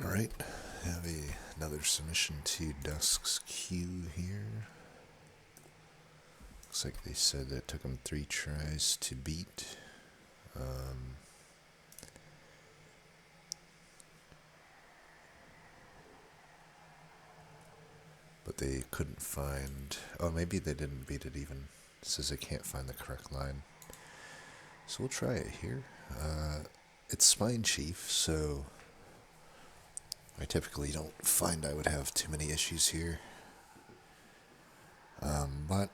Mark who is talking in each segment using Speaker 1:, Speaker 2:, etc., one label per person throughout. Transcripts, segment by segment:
Speaker 1: Alright, have another submission to Dusk's queue here. Looks like they said that it took them 3 tries to beat. But they couldn't find... Oh, maybe they didn't beat it even. It says they can't find the correct line. So we'll try it here. It's Spine Chief, so I typically don't find I would have too many issues here. But,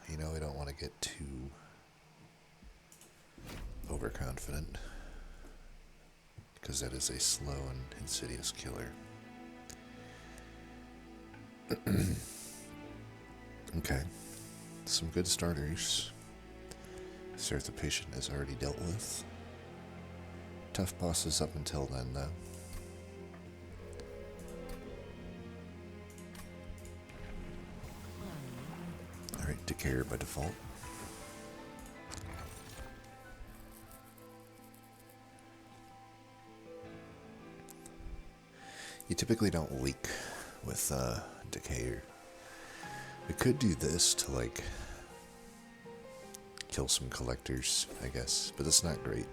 Speaker 1: you know, we don't want to get too overconfident, because that is a slow and insidious killer. Okay, some good starters. Start the patient is already dealt with. Tough bosses up until then, though. Alright, Decayer by default. You typically don't leak with Decayer. We could do this to, like, kill some collectors, I guess, but that's not great.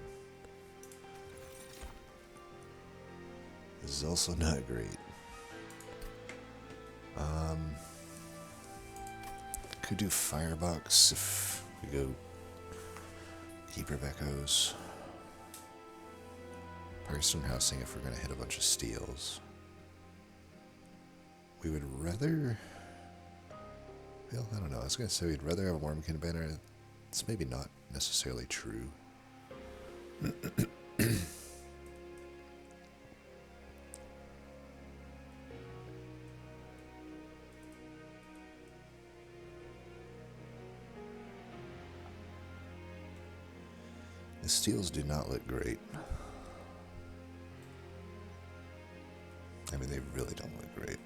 Speaker 1: This is also not great. Could do Firebox if we go Keeper of Echoes. Firestone Housing if we're going to hit a bunch of steals. We would rather... Well, I don't know. I was going to say we'd rather have a Wormkin banner. It's maybe not necessarily true. The steals do not look great. I mean, they really don't look great.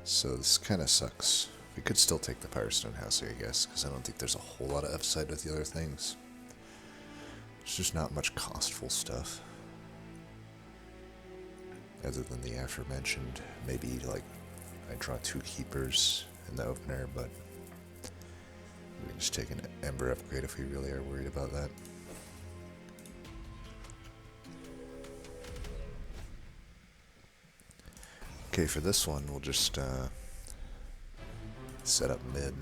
Speaker 1: So this kind of sucks. We could still take the Firestone House here, I guess, because I don't think there's a whole lot of upside with the other things. There's just not much costful stuff. Other than the aforementioned, maybe, like, I draw 2 Keepers in the opener, but we can just take an Ember upgrade if we really are worried about that. Okay, for this one, we'll just set up mid.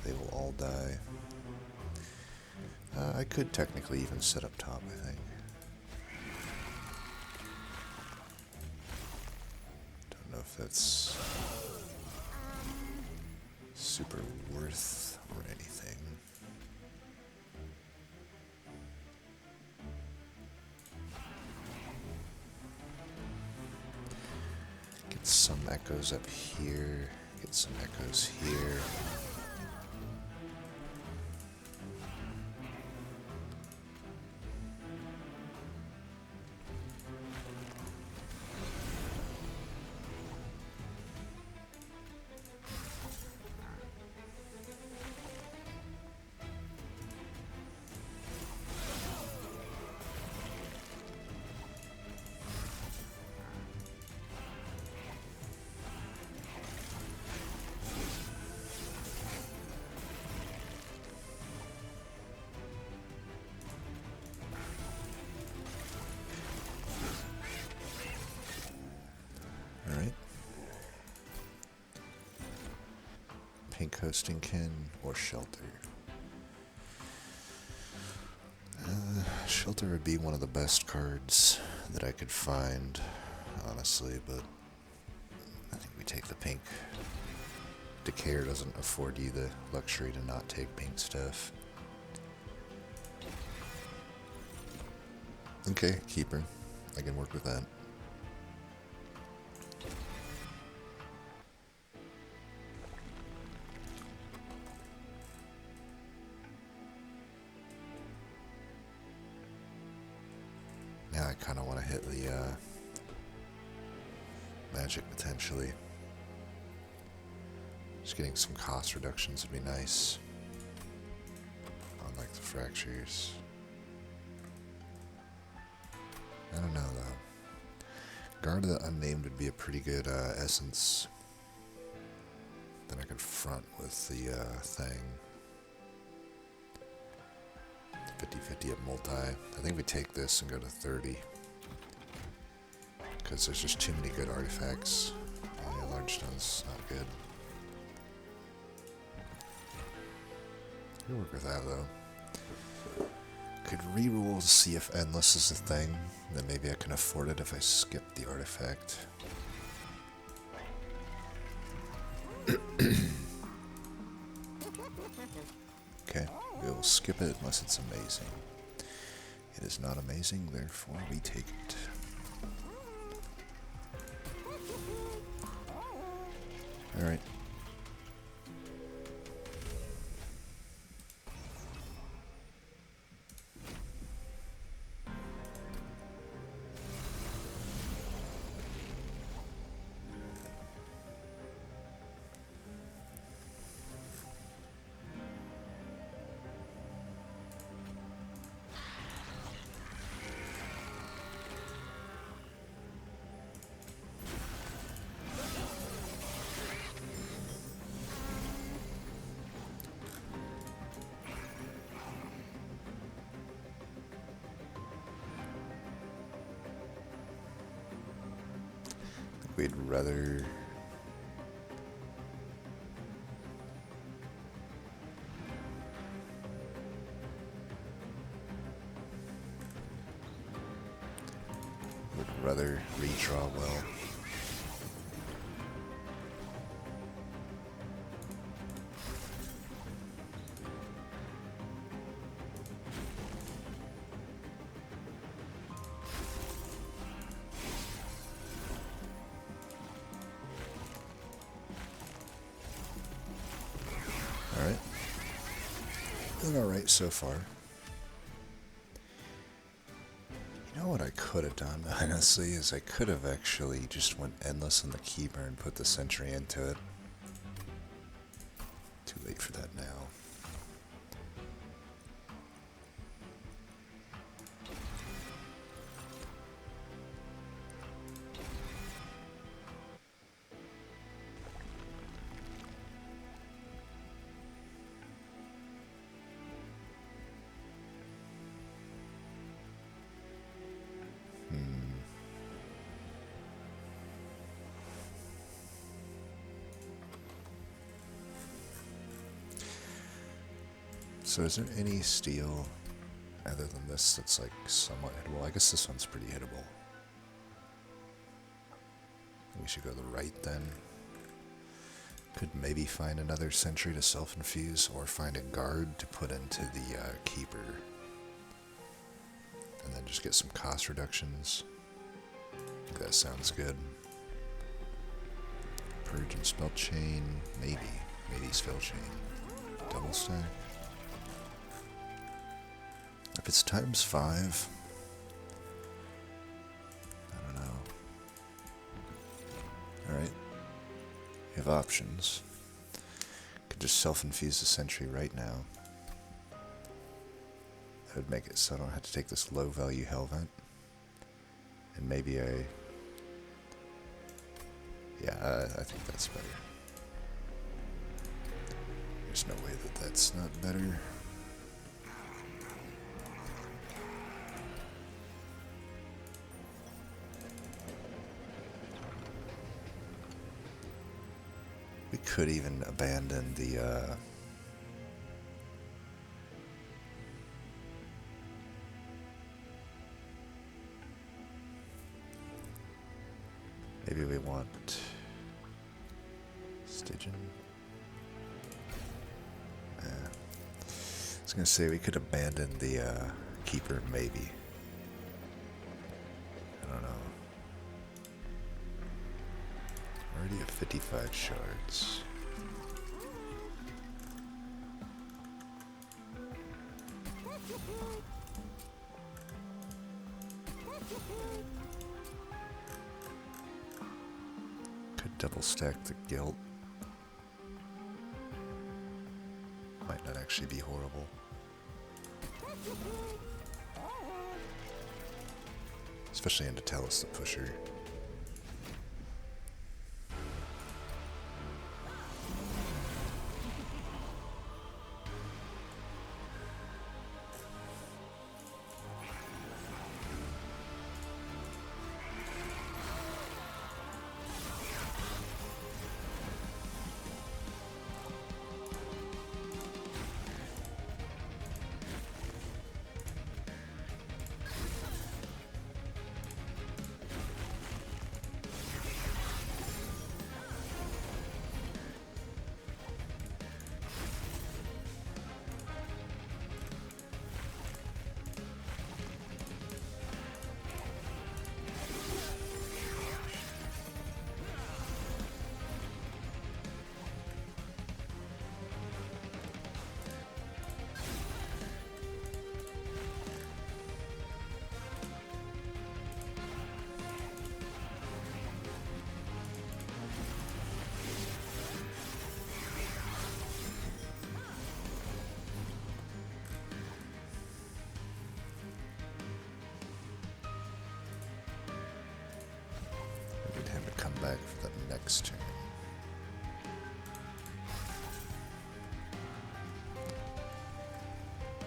Speaker 1: They will all die. I could technically even set up top, I think. Don't know if that's super worth or anything. Get some echoes up here. Get some echoes here. Alright. Pink Hosting Kin or Shelter. Shelter would be one of the best cards that I could find, honestly, but I think we take the pink. Decayer doesn't afford you the luxury to not take pink stuff. Okay, Keeper. I can work with that. Now I kind of want to hit the magic potentially. Just getting some cost reductions would be nice. Unlike the fractures. I don't know though. Guard of the Unnamed would be a pretty good essence. Then I could front with the thing. 50-50 at multi. I think we take this and go to 30. Because there's just too many good artifacts. Yeah, large stone's not good. We'll work with that though. Could reroll to see if endless is a thing. Then maybe I can afford it if I skip the artifact. Okay, we will skip it unless it's amazing. It is not amazing, therefore we take it. Alright. We'd rather... redraw well. Alright. Doing alright so far. You know what I could have done, honestly, is I could have actually just went endless on the keeper and put the sentry into it. Too late for that now. So is there any steel other than this that's like somewhat hittable? I guess this one's pretty hittable. We should go to the right then. Could maybe find another sentry to self-infuse or find a guard to put into the keeper. And then just get some cost reductions. I think that sounds good. Purge and spell chain, maybe. Maybe spell chain. Double stack. If it's times 5, I don't know. Alright. We have options. Could just self-infuse the sentry right now. That would make it so I don't have to take this low value hell vent. And maybe I think that's better. There's no way that that's not better. We could even abandon the maybe we want Stygian. I was gonna say we could abandon the keeper, maybe. I don't know. Already at 55 shards. Could double stack the guilt. Might not actually be horrible. especially into Talos the Pusher. I need him to come back for the next turn.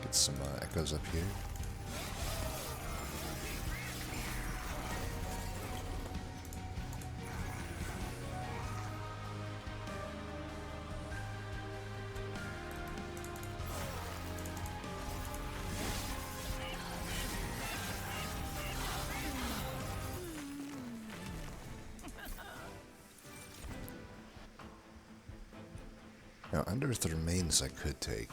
Speaker 1: Get some echoes up here. Now, under the remains I could take.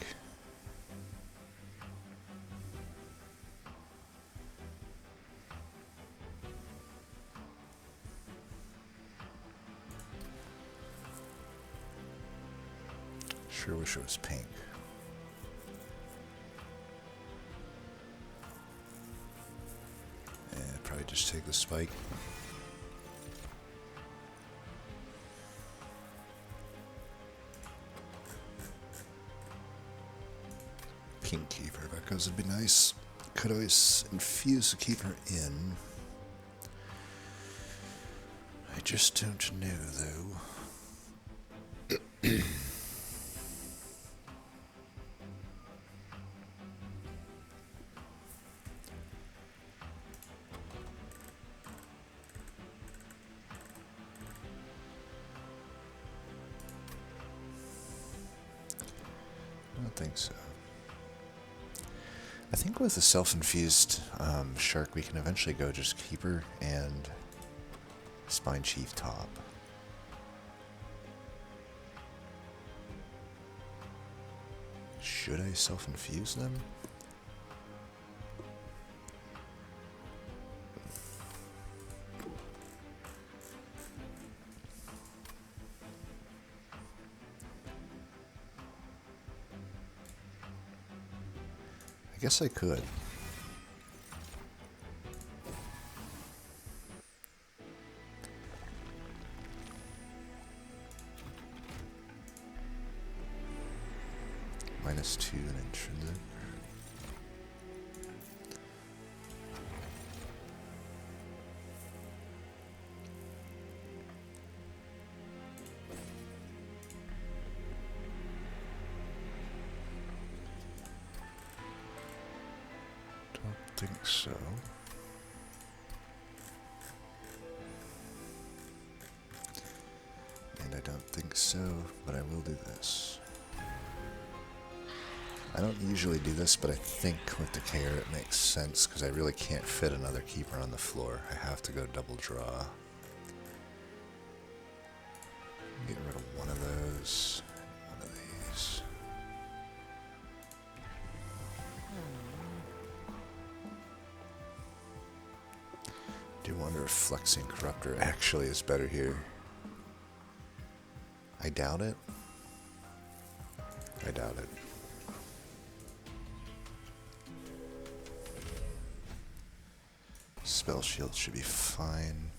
Speaker 1: Sure wish it was pink. And probably just take the spike. Pink Keeper Echoes would be nice. Could always infuse the Keeper in. I just don't know though. I don't think so. I think with the self-infused shark, we can eventually go just Keeper and Spine Chief top. Should I self-infuse them? I guess I could. -2 in intrinsic. Don't think so. And I don't think so, but I will do this. I don't usually do this, but I think with the KR it makes sense because I really can't fit another Keeper on the floor. I have to go double draw. Get rid of one of those, one of these. Do wonder if Flexing Corruptor actually is better here. I doubt it. I doubt it. Spell Shield should be fine.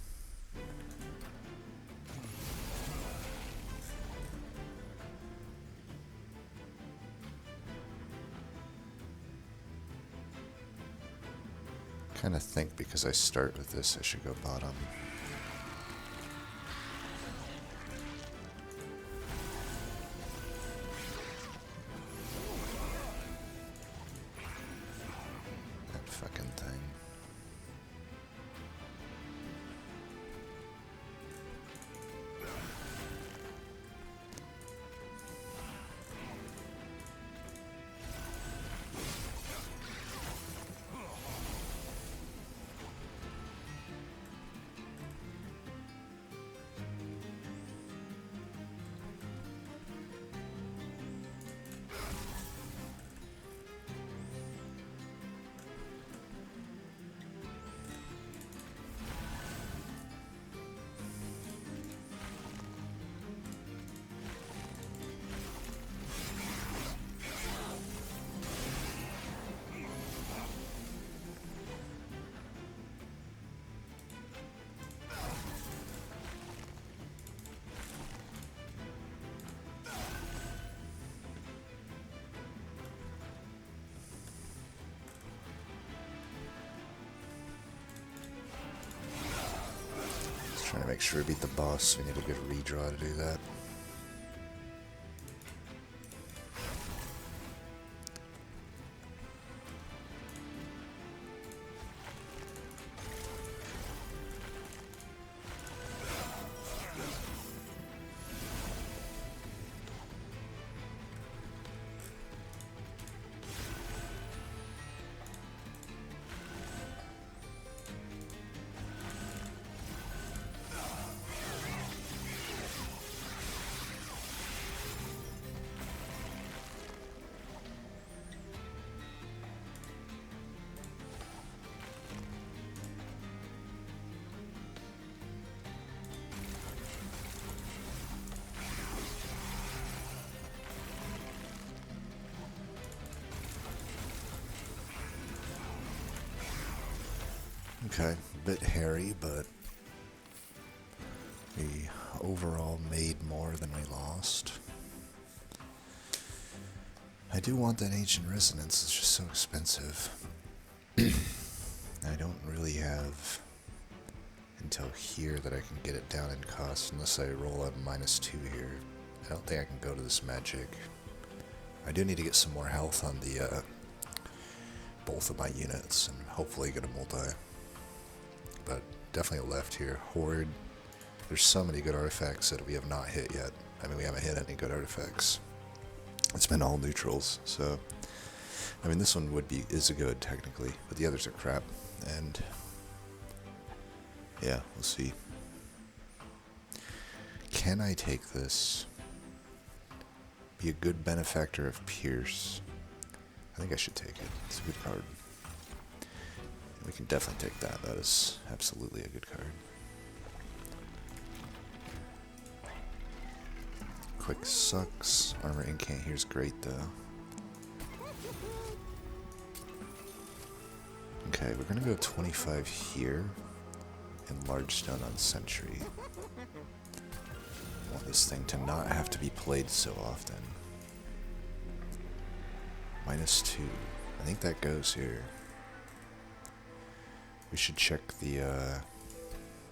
Speaker 1: Trying to think, because I start with this, I should go bottom. That fucking thing. Trying to make sure we beat the boss. We need a good redraw to do that. Okay, a bit hairy, but we overall made more than we lost. I do want that Ancient Resonance, it's just so expensive. I don't really have until here that I can get it down in cost unless I roll a -2 here. I don't think I can go to this magic. I do need to get some more health on the both of my units and hopefully get a multi. But definitely a left here. Horde. There's so many good artifacts that we have not hit yet. I mean, we haven't hit any good artifacts. It's been all neutrals, so I mean, this one is a good technically, but the others are crap. And yeah, we'll see. Can I take this? Be a good benefactor of Pierce. I think I should take it. It's a good card. We can definitely take that. That is absolutely a good card. Quick sucks. Armor Incant here is great though. Okay, we're gonna go 25 here and large stone on Sentry. I want this thing to not have to be played so often. -2. I think that goes here. We should check the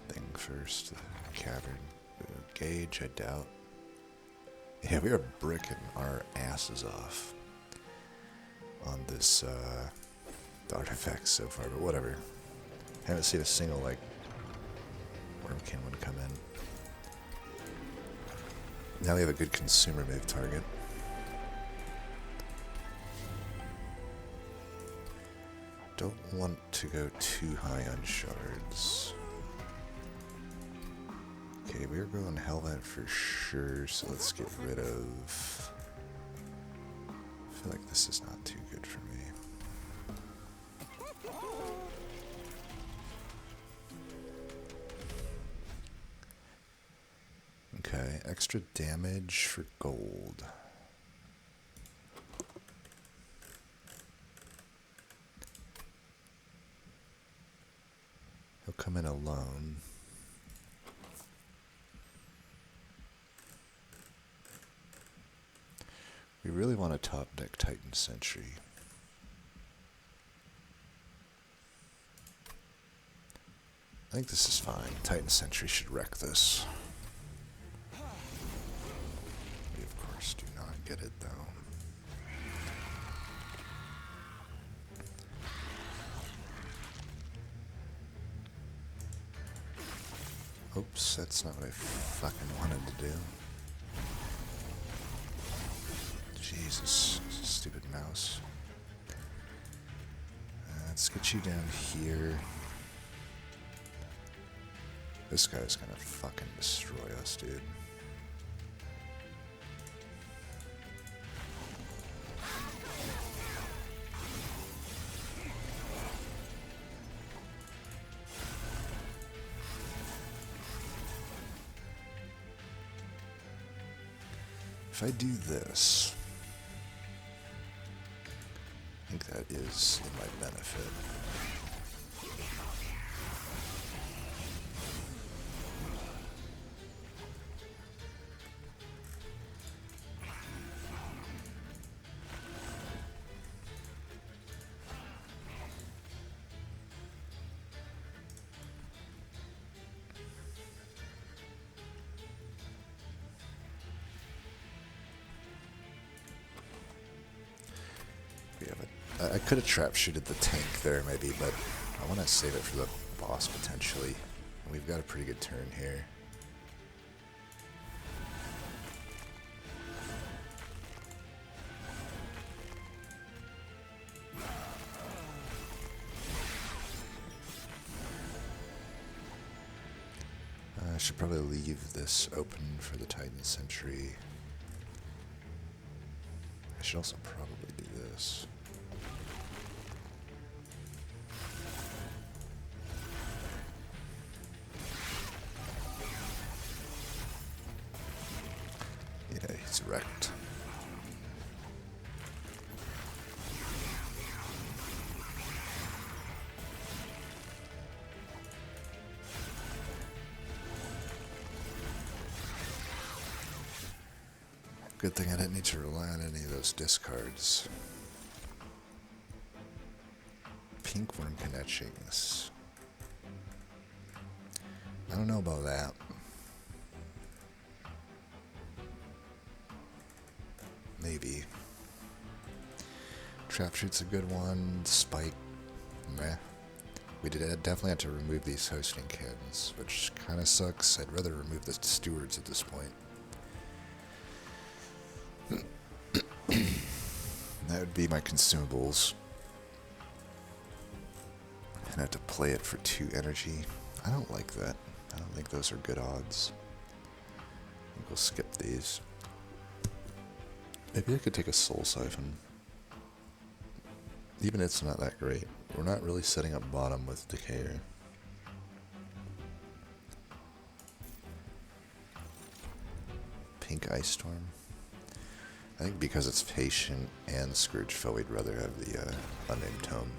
Speaker 1: thing first. The cavern. Gauge, I doubt. Yeah, we are bricking our asses off on this the artifacts so far, but whatever. Haven't seen a single like Wormkin one come in. Now we have a good consumer move target. Don't want to go too high on shards. Okay, we're going Hellvent for sure, so let's get rid of... I feel like this is not too good for me. Okay, extra damage for gold. He'll come in alone. We really want a top deck Titan Sentry. I think this is fine. Titan Sentry should wreck this. We, of course, do not get it, though. Oops, that's not what I fucking wanted to do. Jesus, stupid mouse. Let's get you down here. This guy's gonna fucking destroy us, dude. If I do this, I think that is in my benefit. I could have trap shooted the tank there maybe, but I want to save it for the boss potentially. We've got a pretty good turn here. I should probably leave this open for the Titan Sentry. I should also probably do this. Yeah, he's wrecked. Good thing I didn't need to rely on any of those discards. Pink worm connections. I don't know about that. Maybe. Trap shoot's a good one. Spike, meh. We definitely have to remove these hosting cannons, which kind of sucks. I'd rather remove the stewards at this point. That would be my consumables. And I have to play it for 2 energy. I don't like that. I don't think those are good odds. I think we'll skip these. Maybe I could take a soul siphon. Even it's not that great. We're not really setting up bottom with Decayer. Pink Ice Storm. I think because it's Patient and Scourgefell, we'd rather have the Unnamed Tome.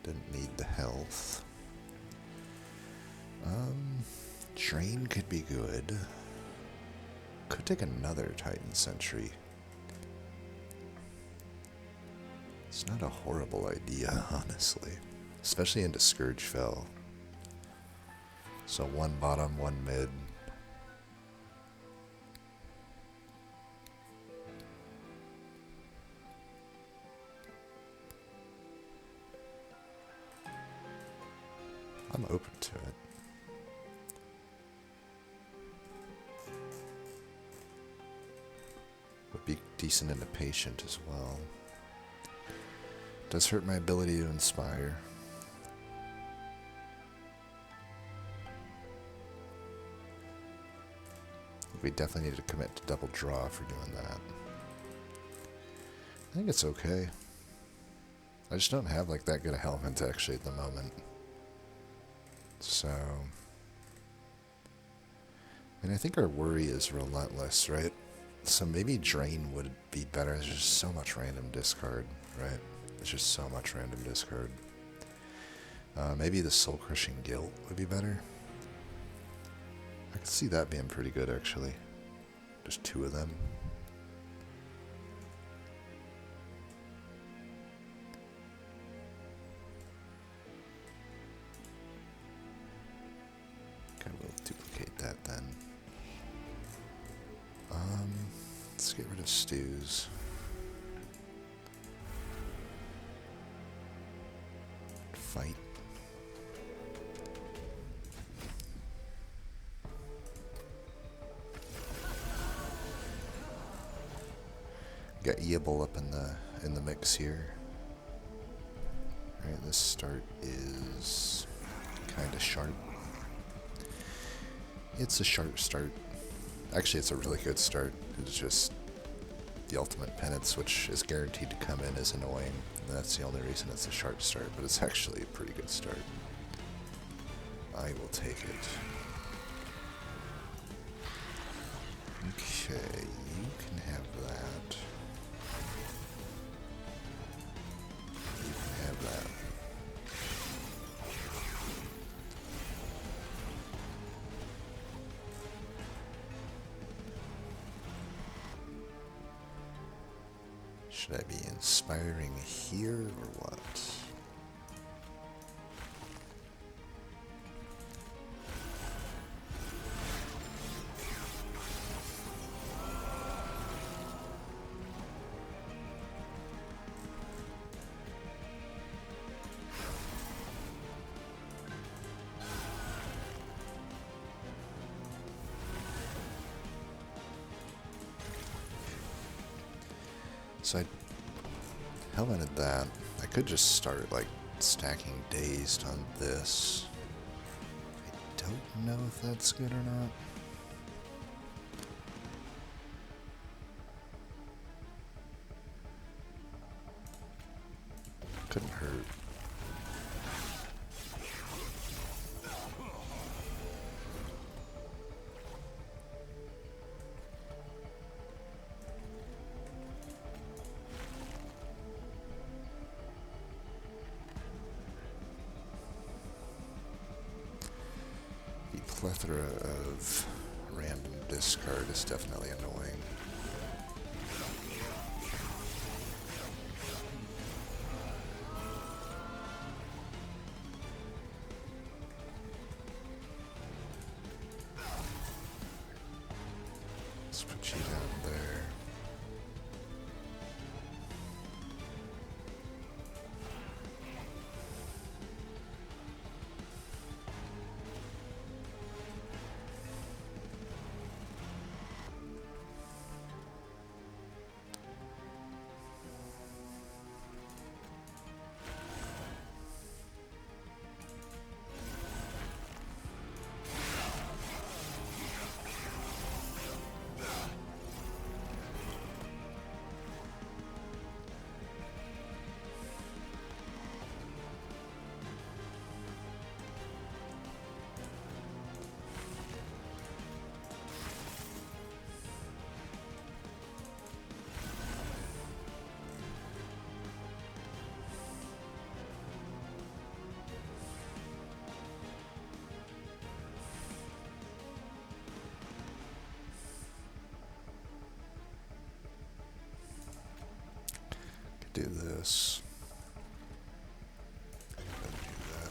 Speaker 1: Didn't need the health. Drain could be good. Could take another Titan Sentry. It's not a horrible idea, honestly. Especially into Scourgefell. So 1 bottom, 1 mid. I'm open to it. Would be decent into Patient as well. Does hurt my ability to inspire. We definitely need to commit to double draw for doing that. I think it's okay. I just don't have like that good a helmet actually at the moment. So, I mean, I think our worry is relentless, right? So maybe Drain would be better. There's just so much random discard, right? There's just so much random discard. Maybe the Soul Crushing Guilt would be better. I could see that being pretty good, actually. Just 2 of them. Let's get rid of stews. Fight. Got Yibble up in the mix here. Alright, this start is kinda sharp. It's a sharp start. Actually, it's a really good start. It's just the ultimate penance, which is guaranteed to come in, is annoying. And that's the only reason it's a sharp start, but it's actually a pretty good start. I will take it. Okay, you can have that. You can have that. Should I be inspiring here or what? So I helmeted that. I could just start like stacking dazed on this. I don't know if that's good or not. Couldn't hurt. Plethora of random discard is definitely annoying. Let's put you down there. Do this. Then do that.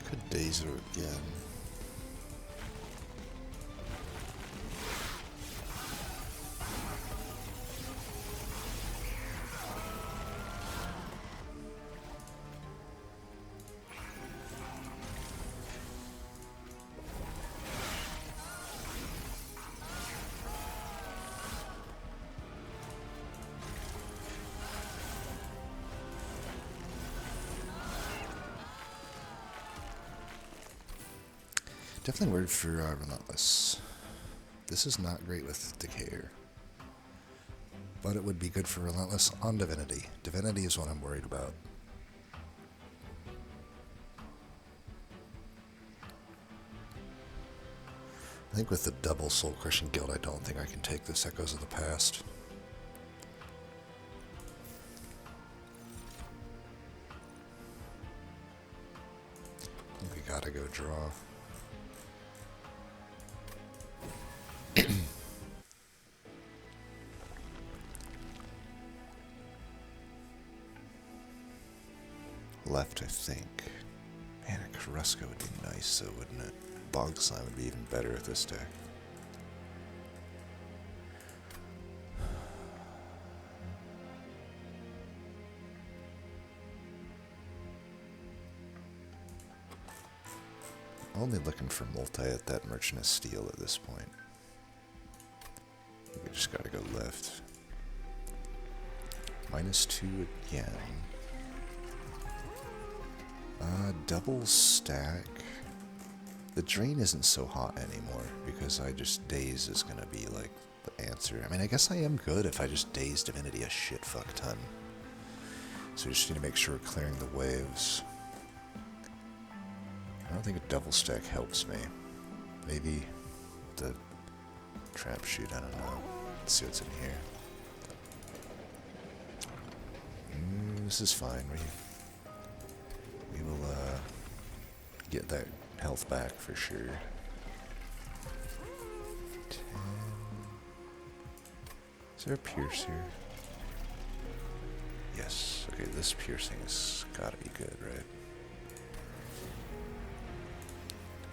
Speaker 1: Could daze her again. Definitely worried for Relentless. This is not great with Decayer. But it would be good for Relentless on Divinity. Divinity is what I'm worried about. I think with the double Soul Crushing Guild, I don't think I can take this Echoes of the Past. We gotta go draw. Left, I think. Man, a Carrasco would be nice though, wouldn't it? Bog Slime would be even better with this deck. Only looking for multi at that Merchant of Steel at this point. We just gotta go left. -2 again. Double stack. The drain isn't so hot anymore because I just Daze is gonna be like the answer. I mean, I guess I am good if I just Daze Divinity a shit fuck ton. So we just need to make sure we're clearing the waves. I don't think a double stack helps me. Maybe the trap shoot, I don't know. Let's see what's in here. This is fine. We will get that health back for sure. 10. Is there a pierce here? Yes. Okay, this piercing's gotta be good, right?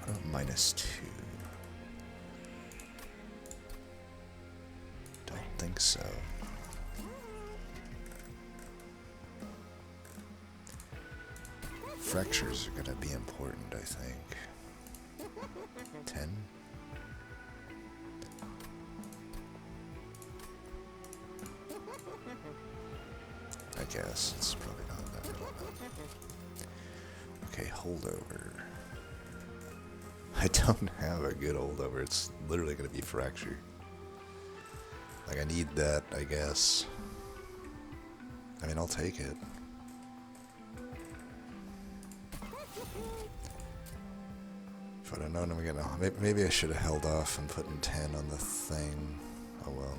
Speaker 1: -2. Don't think so. Fractures are gonna be important, I think. 10? I guess it's probably not that relevant. Okay, holdover. I don't have a good holdover. It's literally gonna be fracture. Like, I need that, I guess. I mean, I'll take it. If I'd have known I'm gonna... Maybe I should have held off and putting 10 on the thing. Oh well.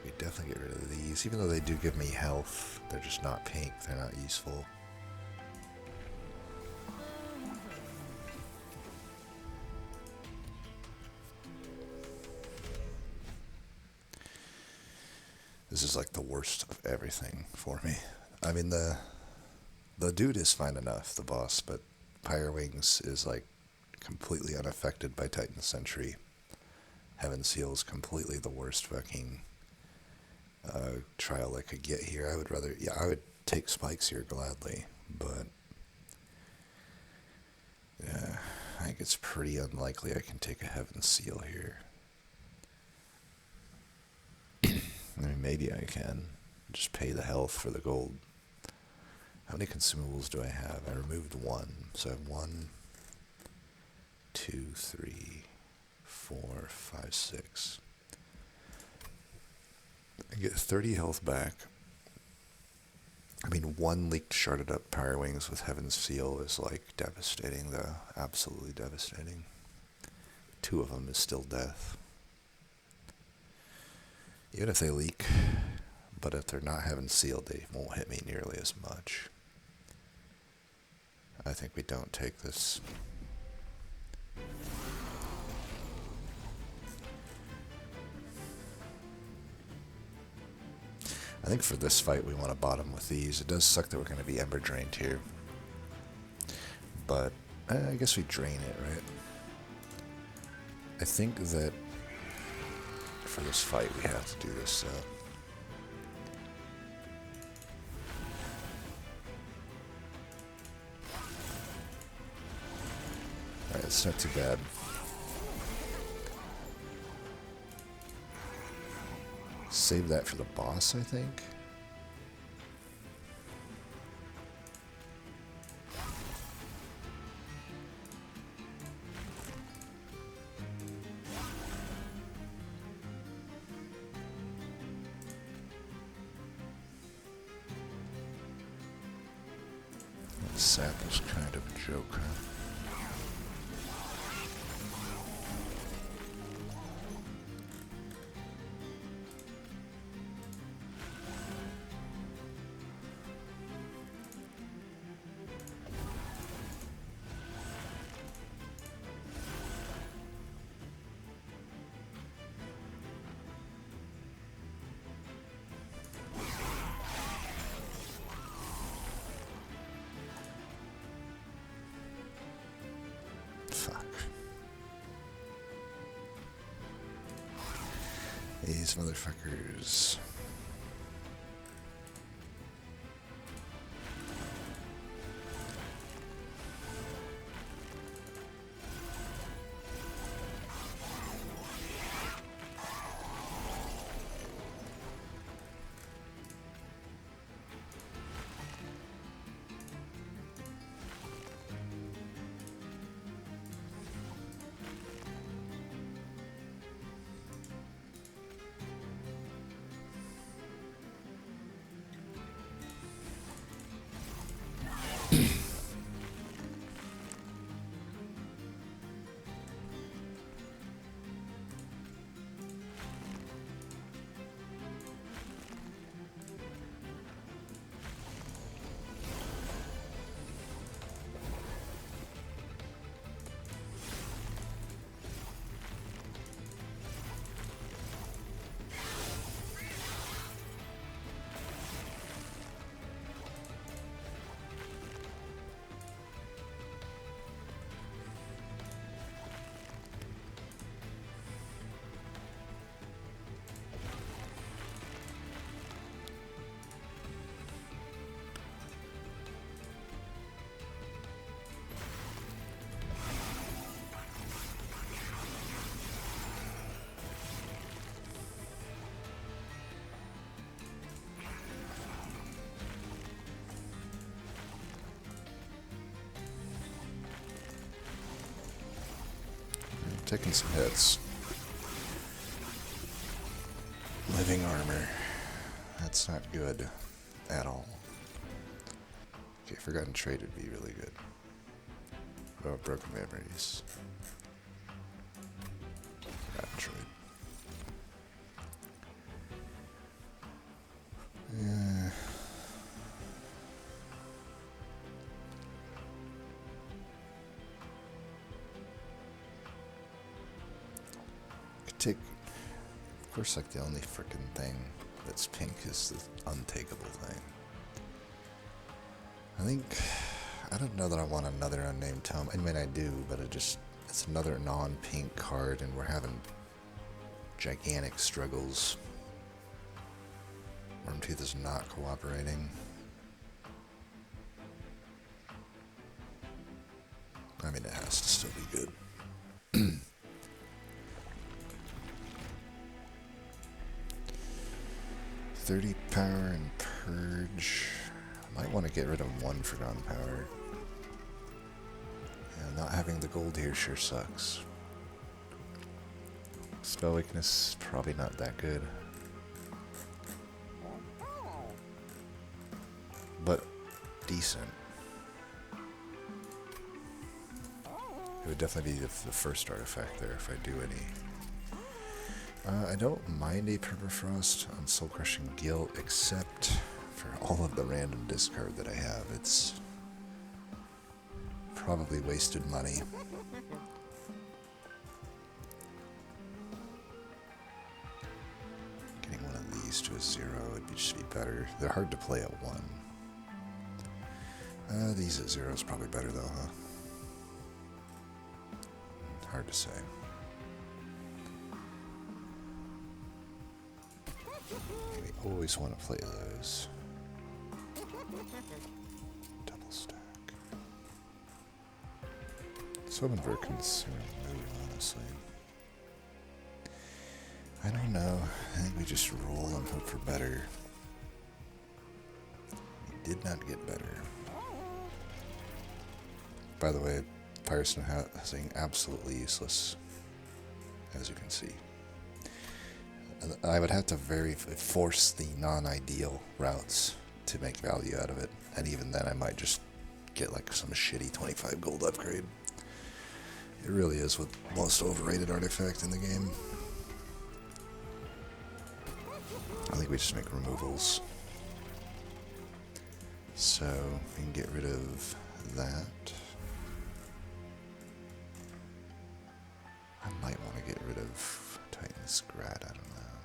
Speaker 1: We definitely get rid of these. Even though they do give me health, they're just not pink. They're not useful. This is like the worst of everything for me. I mean, the dude is fine enough, the boss, but Pyre Wings is like completely unaffected by Titan Sentry. Heaven Seal is completely the worst fucking trial I could get here. I would rather, yeah, I would take spikes here gladly, but yeah, I think it's pretty unlikely I can take a Heaven Seal here. I mean, maybe I can. Just pay the health for the gold. How many consumables do I have? I removed 1. So I have 1, 2, 3, 4, 5, 6. I get 30 health back. I mean, 1 leaked sharded up Pyre Wings with Heaven's Seal is like devastating, though. Absolutely devastating. 2 of them is still death. Even if they leak, but if they're not Heaven Sealed, they won't hit me nearly as much. I think we don't take this. I think for this fight we want to bottom with these. It does suck that we're going to be Ember Drained here. But I guess we drain it, right? I think that for this fight we have to do this. Alright, it's not too bad. Save that for the boss, I think. sap was kind of a joke, huh? Fuck. These motherfuckers. Taking some hits. Living armor. That's not good at all. Okay, Forgotten Trade would be really good. What about Broken Memories? Forgotten Trade. Yeah. Take, of course, like the only frickin' thing that's pink is the untakeable thing. I don't know that I want another unnamed tome. I mean, I do, but it's another non-pink card, and we're having gigantic struggles. Wormtooth is not cooperating. I mean, it has to still be good. 30 power and purge. Might want to get rid of 1 Forgotten Power. Yeah, not having the gold here sure sucks. Spell weakness, probably not that good. But decent. It would definitely be the first artifact there if I do any. I don't mind a Permafrost on Soul Crushing Guilt, except for all of the random discard that I have. It's probably wasted money. Getting one of these to a 0 would just be better. They're hard to play at 1. These at 0 is probably better though, huh? Hard to say. We always want to play those. Double stack. So I'm very concerned, honestly. I don't know. I think we just roll and hope for better. We did not get better. By the way, Firestone housing absolutely useless, as you can see. I would have to force the non-ideal routes to make value out of it, and even then I might just get like some shitty 25 gold upgrade. It really is the most overrated artifact in the game. I think we just make removals. So we can get rid of that. I might want to get rid of Titan's Grad, I don't know.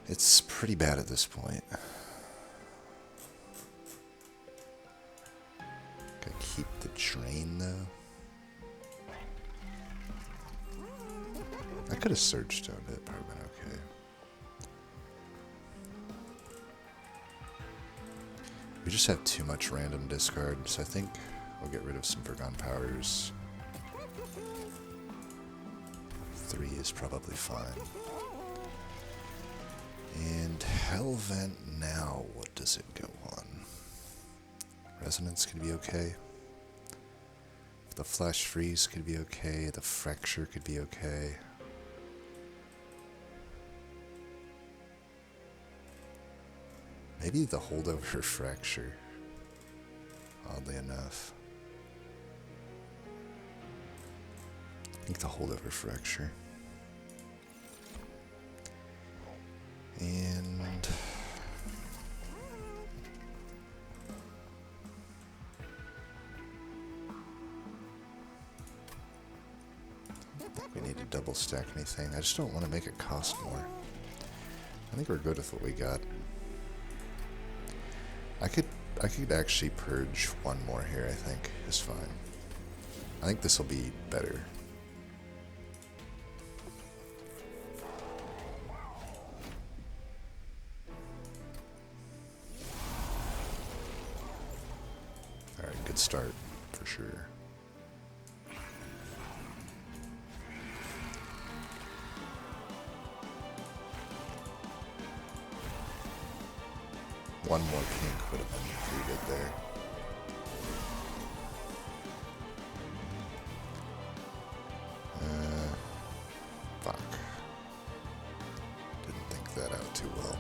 Speaker 1: It's pretty bad at this point. Gotta keep the drain though. I could have Surge Stoned it, probably been okay. We just have too much random discard, so I think we'll get rid of some Vergon powers. 3 is probably fine. And Hellvent now, what does it go on? Resonance could be okay. The Flash Freeze could be okay. The Fracture could be okay. Maybe the Holdover Fracture, oddly enough. I think the Holdover Fracture. And I don't think we need to double stack anything. I just don't want to make it cost more. I think we're good with what we got. I could actually purge one more here, I think, is fine. I think this will be better. Alright, good start, for sure. One more pink would have been pretty good there. Fuck. Didn't think that out too well.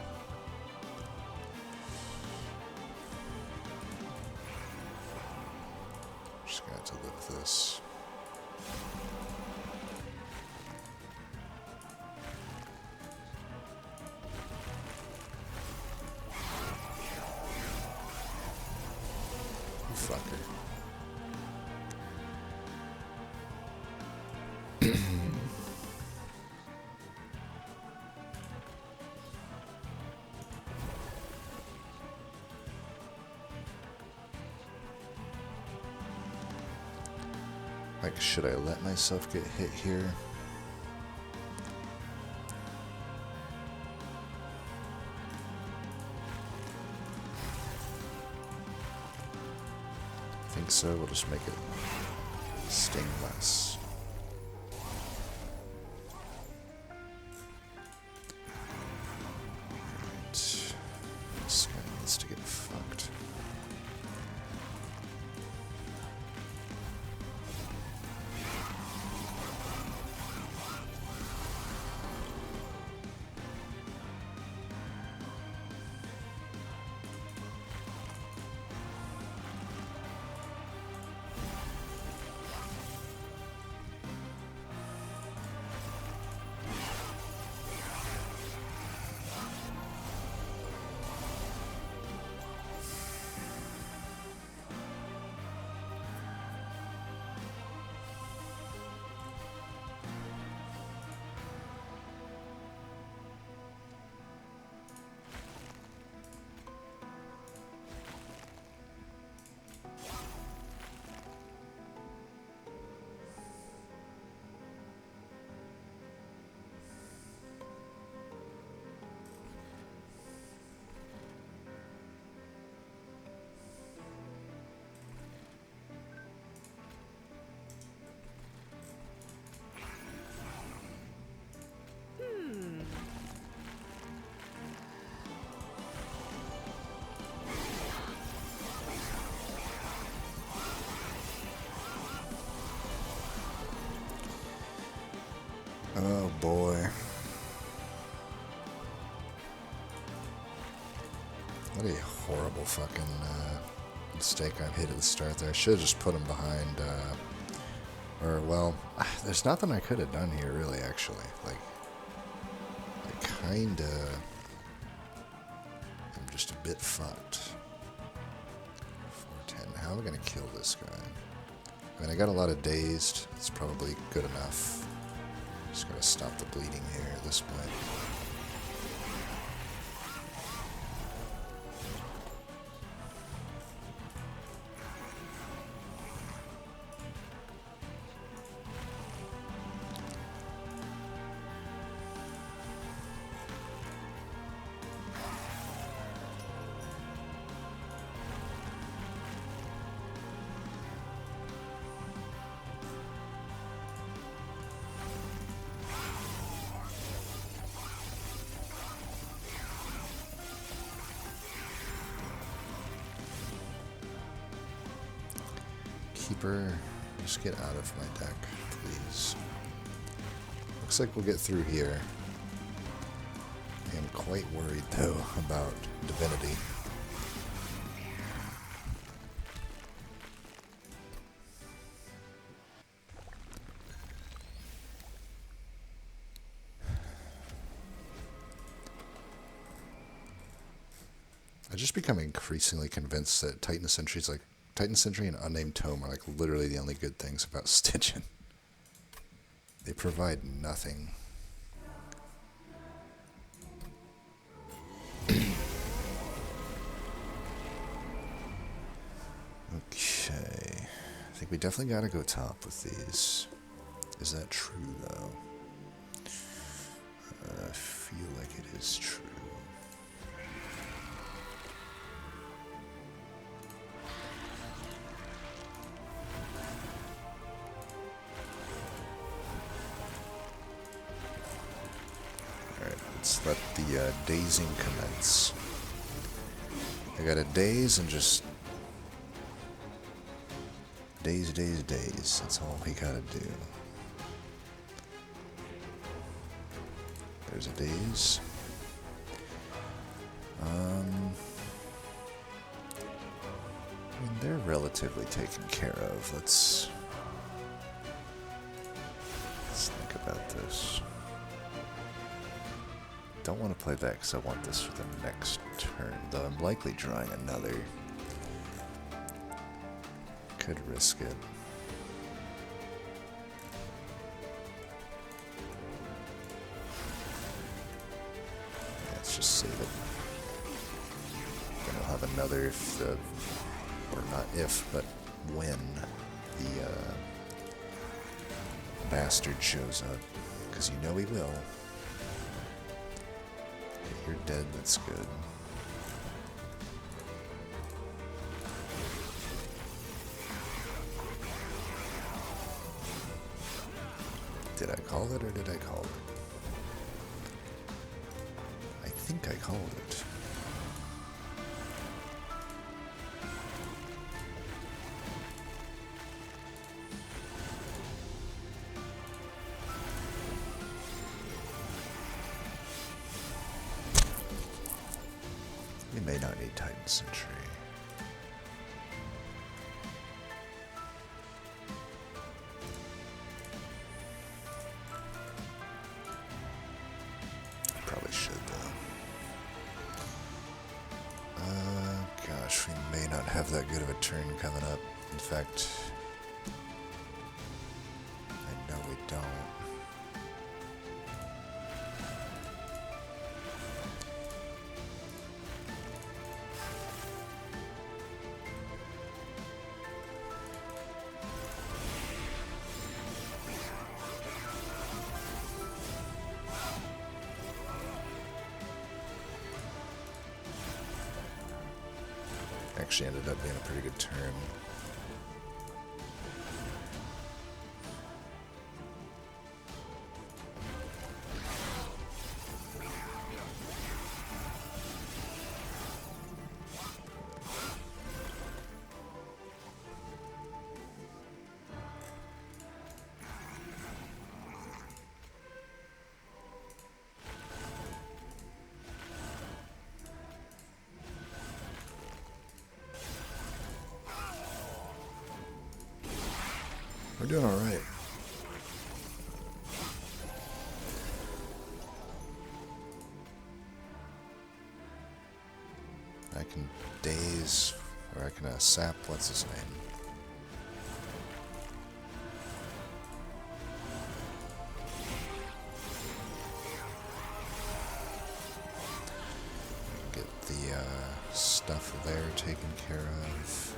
Speaker 1: Just gonna have to live with this. Fucker. Like, should I let myself get hit here? I think so. We'll just make it sting less. Alright. This guy needs to get fucked. What a horrible fucking mistake I made at the start there. I should have just put him behind, or, well, there's nothing I could have done here, really, actually. Like, I kinda am just a bit fucked. 410. How am I gonna kill this guy? I mean, I got a lot of dazed. It's probably good enough. Just gotta stop the bleeding here at this point. Keeper, just get out of my deck, please. Looks like we'll get through here. I am quite worried, though, about Divinity. I just become increasingly convinced that Titan Sentry and Unnamed Tome are like literally the only good things about Stygian. They provide nothing. Okay. I think we definitely gotta go top with these. Is that true, though? I feel like it is true. Let's let the dazing commence. I gotta daze and just daze. That's all we gotta do. There's a daze. I mean, they're relatively taken care of. Let's think about this. Don't want to play that because I want this for the next turn, though I'm likely drawing another. Could risk it. Yeah, let's just save it. Then we'll have another if the, or not if, but when the bastard shows up, because you know he will. You're dead, that's good. Did I call it or did I call it? I think I called it. We may not need Titan Sentry. Probably should, though. Gosh, we may not have that good of a turn coming up. In fact, I know we don't. Actually ended up being a pretty good turn. doing alright. I can daze, or I can sap, what's his name? Get the stuff there taken care of.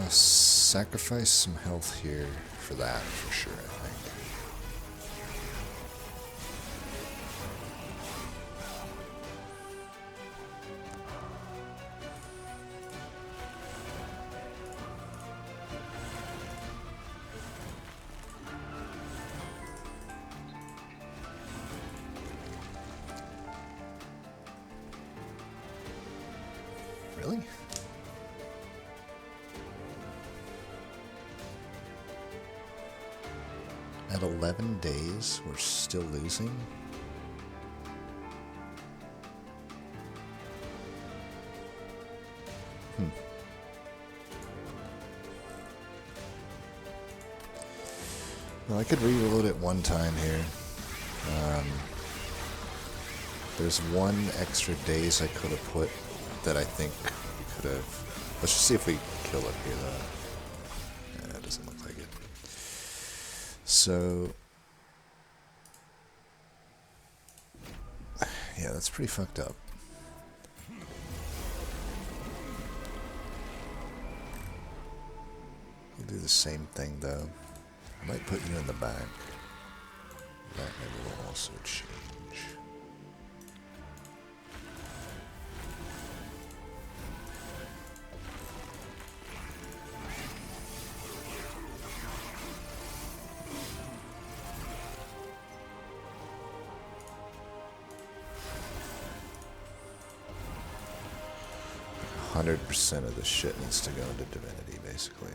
Speaker 1: Sacrifice some health here for that, for sure, I think. Really? At 11 days, we're still losing? Well, I could reload it one time here. There's one extra days I could have put that I think we could have... Let's just see if we kill it here, though. Yeah, it doesn't look like it. So... yeah, that's pretty fucked up. We'll do the same thing, though. I might put you in the back. That maybe will also change. 100% of the shit needs to go into Divinity, basically.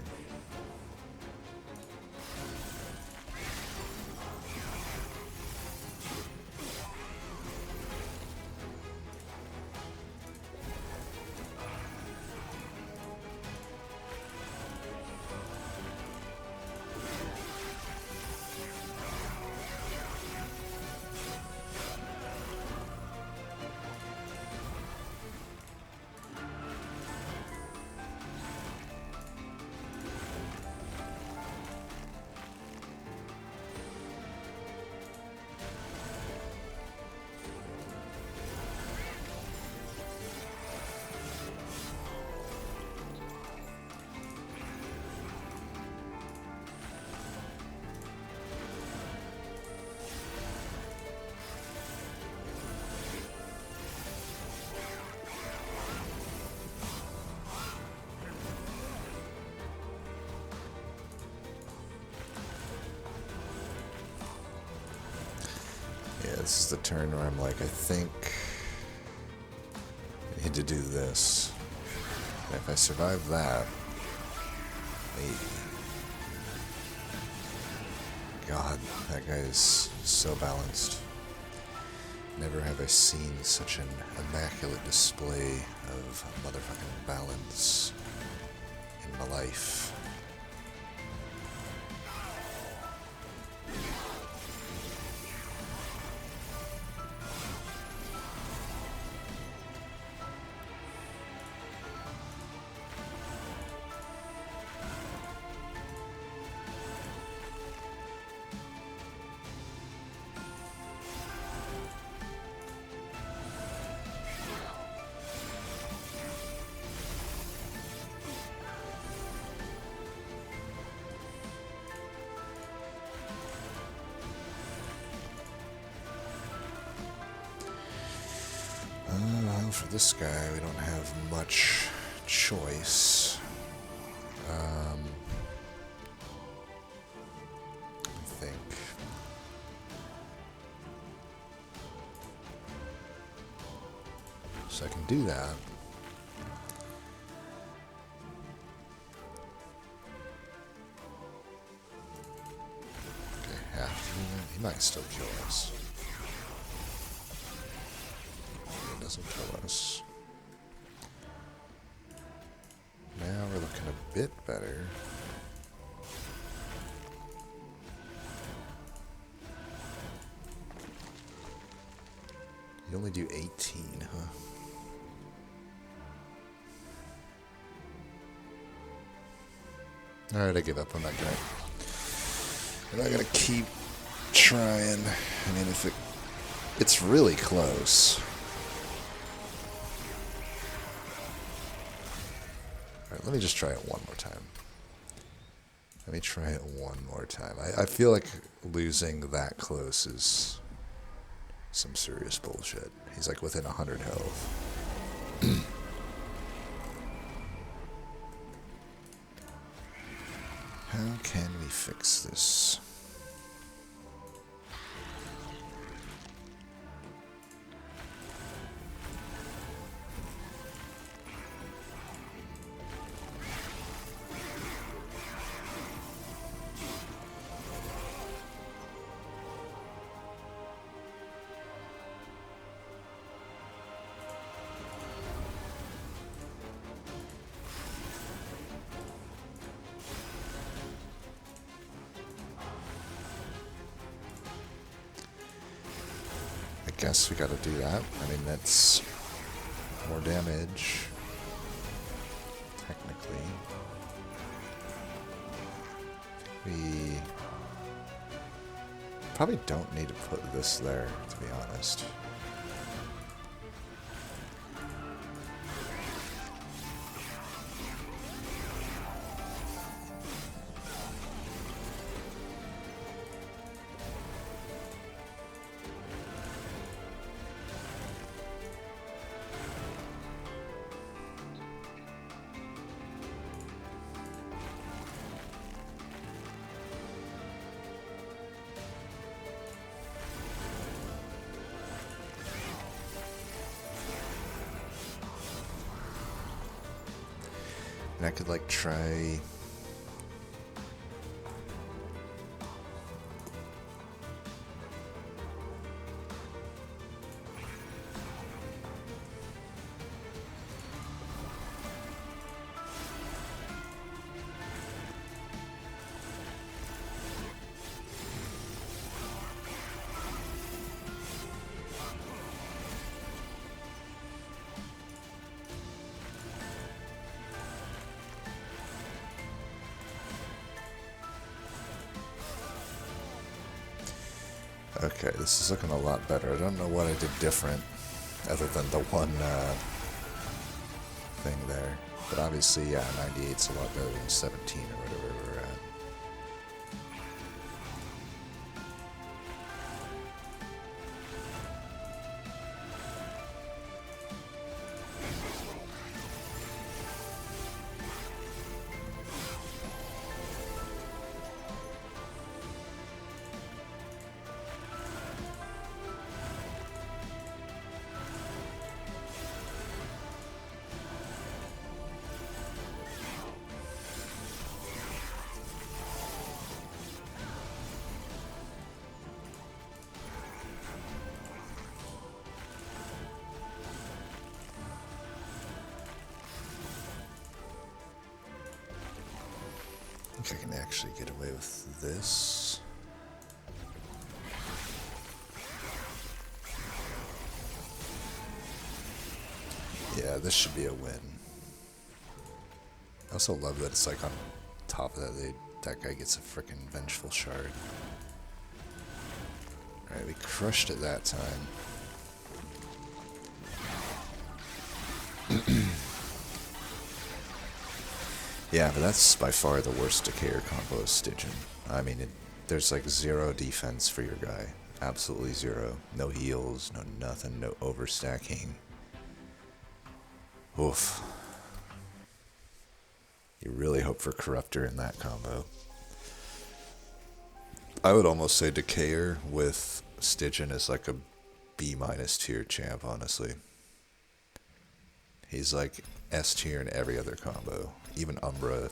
Speaker 1: Yeah, this is the turn where I'm like, I think I need to do this. And if I survive that, maybe. God, that guy is so balanced. Never have I seen such an immaculate display of motherfucking balance in my life. For this guy, we don't have much choice. I think. So I can do that. Okay, yeah, he might still kill us. doesn't kill us. Now we're looking a bit better. You only do 18, huh? Alright, I give up on that guy. I'm not gonna keep trying. I mean, if it's really close. Alright, let me just try it one more time. Let me try it one more time. I feel like losing that close is some serious bullshit. He's like within 100 health. How can we fix this? I guess we gotta do that. I mean, that's more damage, technically. We probably don't need to put this there, to be honest. And I could like try. Okay, this is looking a lot better. I don't know what I did different, other than the one thing there. But obviously, yeah, 98's a lot better than 17 or whatever we're at. I think I can actually get away with this. Yeah, this should be a win. I also love that it's like on top of that, that guy gets a frickin' vengeful shard. Alright, we crushed it that time. Yeah, but that's by far the worst Decayer combo is Stygian. I mean, there's like zero defense for your guy. Absolutely zero. No heals, no nothing, no overstacking. Oof. You really hope for Corruptor in that combo. I would almost say Decayer with Stygian is like a B- tier champ, honestly. He's like S tier in every other combo. Even Umbra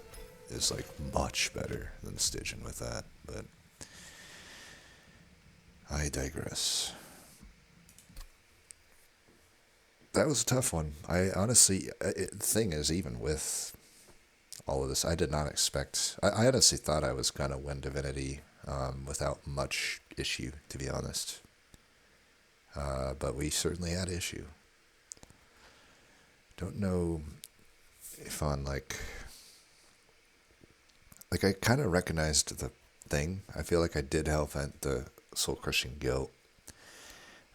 Speaker 1: is like much better than Stygian with that, but I digress. That was a tough one. I honestly, the thing is, even with all of this, I did not expect. I honestly thought I was gonna win Divinity without much issue, to be honest. But we certainly had issue. Don't know if on like I kind of recognized the thing. I feel like I did hell vent the soul crushing guilt.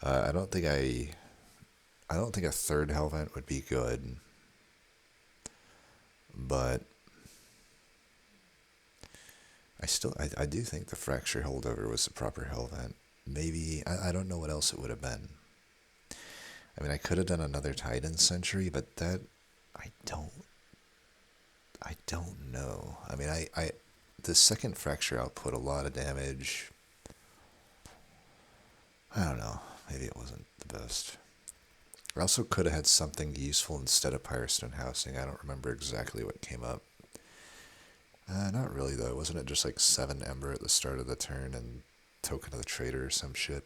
Speaker 1: I don't think I don't think a third hell vent would be good, but I do think the fracture holdover was the proper hell vent. Maybe I don't know what else it would have been. I mean, I could have done another Titan Sentry, but that I don't I don't know. I mean, I the second fracture output a lot of damage. I don't know. Maybe it wasn't the best. I also could have had something useful instead of Pyrostone Housing. I don't remember exactly what came up. Not really though. Wasn't it just like 7 Ember at the start of the turn and Token of the Trader or some shit?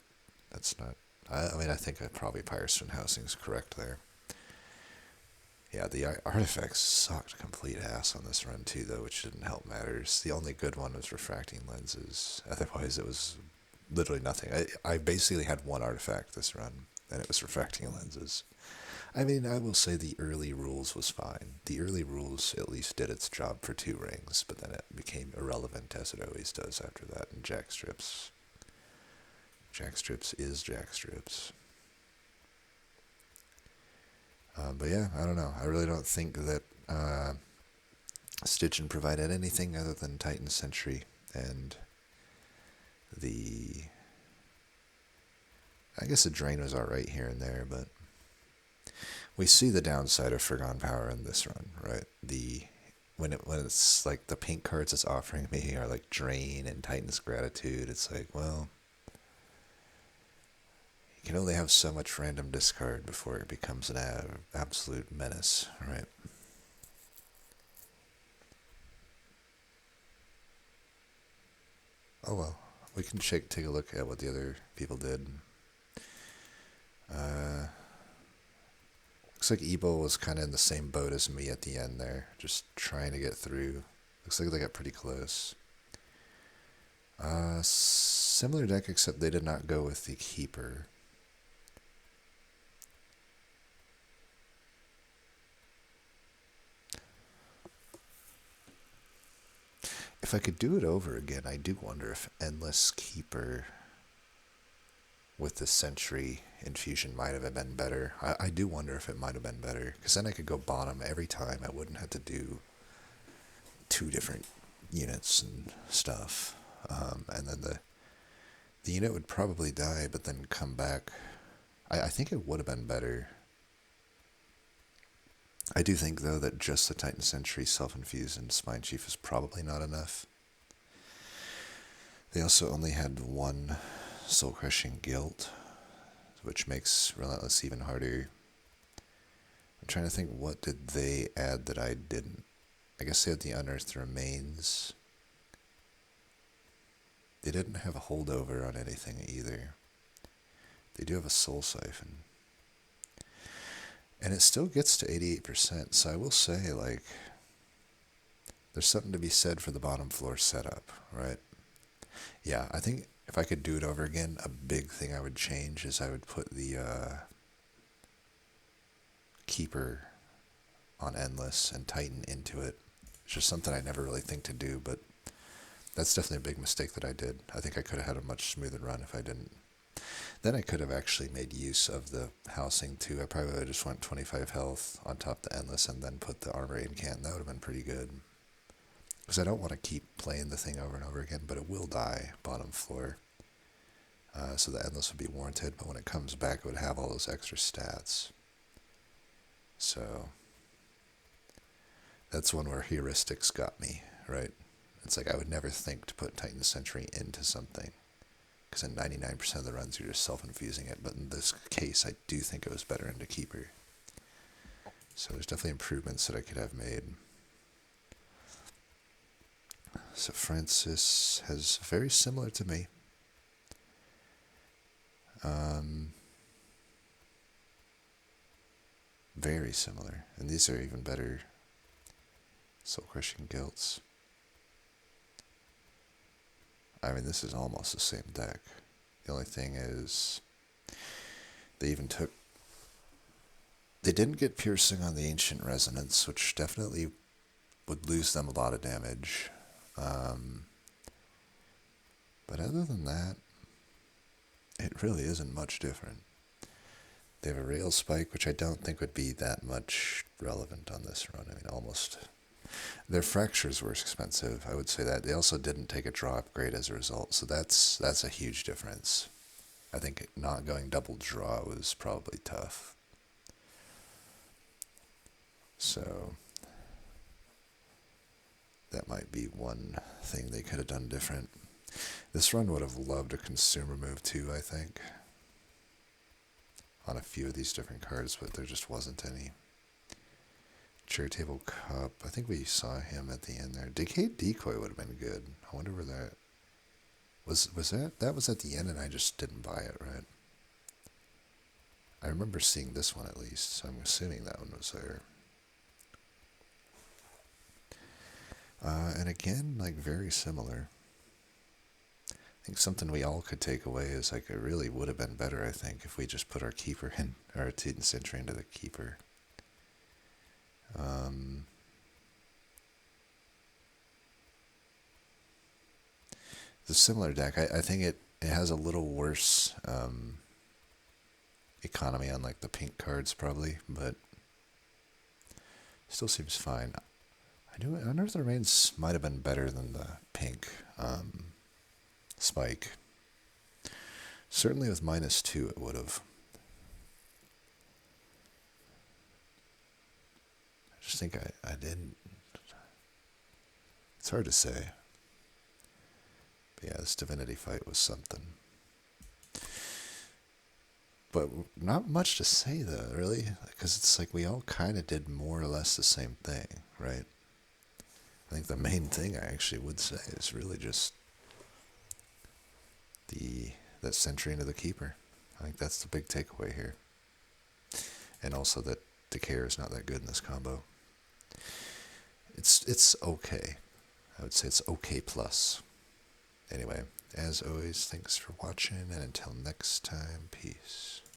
Speaker 1: That's not. I mean, I think probably Pyrostone Housing is correct there. Yeah, the artifacts sucked complete ass on this run too, though, which didn't help matters. The only good one was refracting lenses. Otherwise, it was literally nothing. I basically had one artifact this run, and it was refracting lenses. I mean, I will say the early rules was fine. The early rules at least did its job for 2 rings, but then it became irrelevant as it always does after that. And Jackstrips is Jackstrips. But yeah, I don't know. I really don't think that Stitchin provided anything other than Titan Sentry and the. I guess the drain was alright here and there, but we see the downside of Forgone Power in this run, right? When it's like the pink cards it's offering me are like Drain and Titan's Gratitude. It's like, well, you can only have so much random discard before it becomes an absolute menace, right? Oh well, we can take a look at what the other people did. Looks like Ebo was kind of in the same boat as me at the end there, just trying to get through. Looks like they got pretty close. Similar deck, except they did not go with the Keeper. If I could do it over again, I do wonder if Endless Keeper with the Sentry infusion might have been better. I do wonder if it might have been better, because then I could go bottom every time. I wouldn't have to do 2 different units and stuff. And then the unit would probably die, but then come back. I think it would have been better. I do think, though, that just the Titan Sentry self-infused and Spine Chief is probably not enough. They also only had 1 soul-crushing guilt, which makes Relentless even harder. I'm trying to think, what did they add that I didn't? I guess they had the Unearthed Remains. They didn't have a holdover on anything either. They do have a Soul Siphon. And it still gets to 88%, so I will say, like, there's something to be said for the bottom floor setup, right? Yeah, I think if I could do it over again, a big thing I would change is I would put the Keeper on Endless and Titan into it. It's just something I never really think to do, but that's definitely a big mistake that I did. I think I could have had a much smoother run if I didn't. Then I could have actually made use of the housing too. I probably would have just went 25 health on top of the Endless and then put the Armor Incant. That would have been pretty good. Because I don't want to keep playing the thing over and over again, but it will die bottom floor. So the Endless would be warranted, but when it comes back, it would have all those extra stats. So that's one where heuristics got me, right? It's like I would never think to put Titan Sentry into something, because in 99% of the runs you're just self-infusing it, but in this case I do think it was better into Keeper. So there's definitely improvements that I could have made. So Francis has very similar to me. Very similar. And these are even better Soul Crushing Guilts. I mean, this is almost the same deck. The only thing is, they even took... They didn't get Piercing on the Ancient Resonance, which definitely would lose them a lot of damage. But other than that, it really isn't much different. They have a Rail Spike, which I don't think would be that much relevant on this run. I mean, almost. Their Fractures were expensive, I would say that. They also didn't take a draw upgrade as a result, so that's a huge difference. I think not going double draw was probably tough. So that might be one thing they could have done different. This run would have loved a consumer move too, I think, on a few of these different cards, but there just wasn't any. Chair Table Cup, I think we saw him at the end there. Decayed Decoy would have been good. I wonder where that was that was at the end and I just didn't buy it, right? I remember seeing this one at least, so I'm assuming that one was there. And again, like, very similar. I think something we all could take away is, like, it really would have been better, I think, if we just put our keeper in, our Sentry into the keeper. The similar deck, I think it has a little worse economy on, like, the pink cards probably, but still seems fine. Unearth the Remains might have been better than the pink spike. Certainly with -2 it would have. I just think I didn't. It's hard to say. But yeah, this Divinity fight was something. But not much to say though, really, because it's like we all kind of did more or less the same thing, right? I think the main thing I actually would say is really just that Sentry into the keeper. I think that's the big takeaway here. And also that Decayer is not that good in this combo. It's okay. I would say it's okay plus. Anyway, as always, thanks for watching, and until next time, peace.